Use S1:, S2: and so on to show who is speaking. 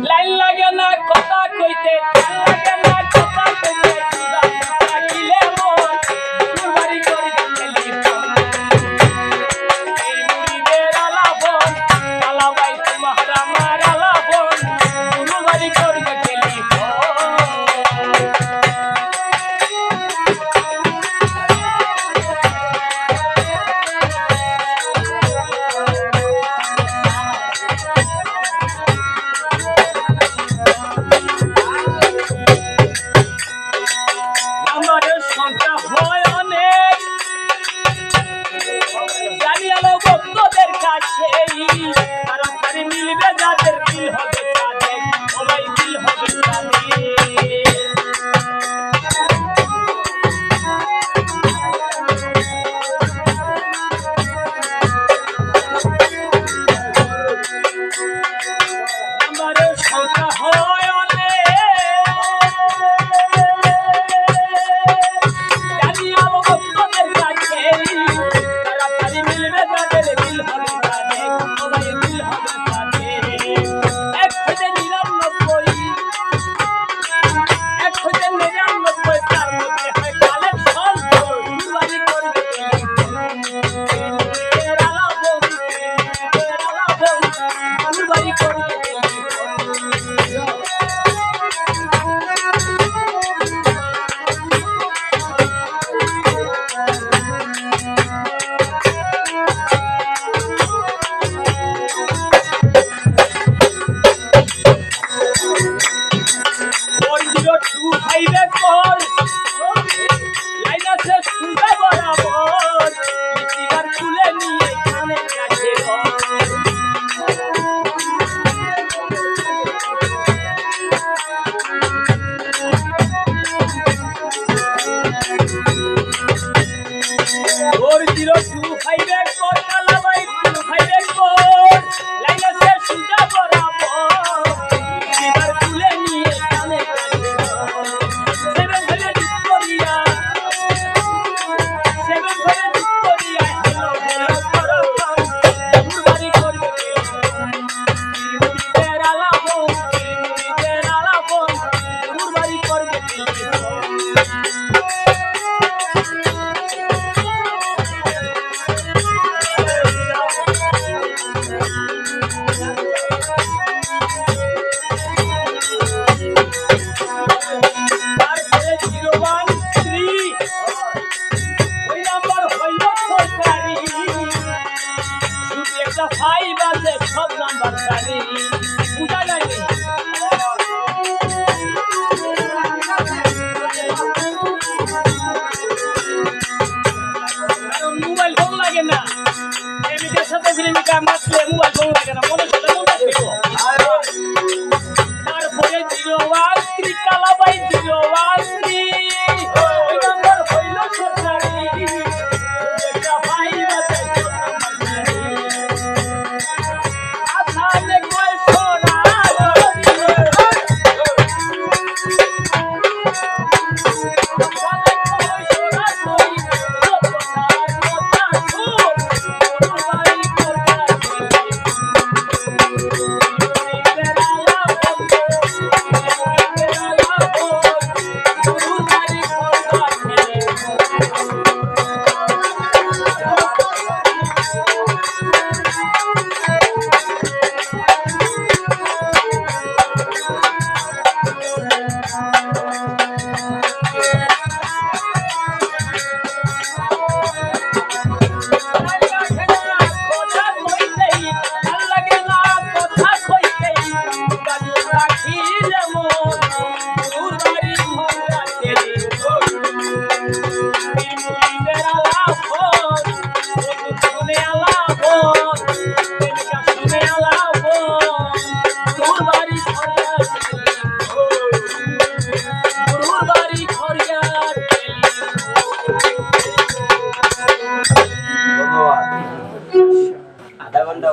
S1: Line লাগে না কথা কইতে, লাগে না কথা কইতে, ডাকিলে মন বাড়ি করে টেলিফোন। এই মুড়িদের আলাপন, আলাবাই তোমার আমার আলাপন, বাড়ি করে টেলিফোন। সংখ্যা হয় অনেক, জানি আলো ভক্তদের কাছে, তাড়াতাড়ি মিলবে যাদের দিল হবে তাদের, সবাই দিল হবে তাদের। আমাদের সংখ্যা হয় সব নাম্বার জানি, বুঝা যায়নি। মোবাইল ফোন লাগে না, প্রেমিকের সাথে প্রেমিকা মাতলে মোবাইল ফোন লাগে না, মনের সাথে মন থাকবে। তারপরে 013 কালাবাই 013 ওই নাম্বার হইল সরকারি, একটা ভাই বাজে সব নাম্বার জানি। আসামে কয় সোনা
S2: आधा घंटा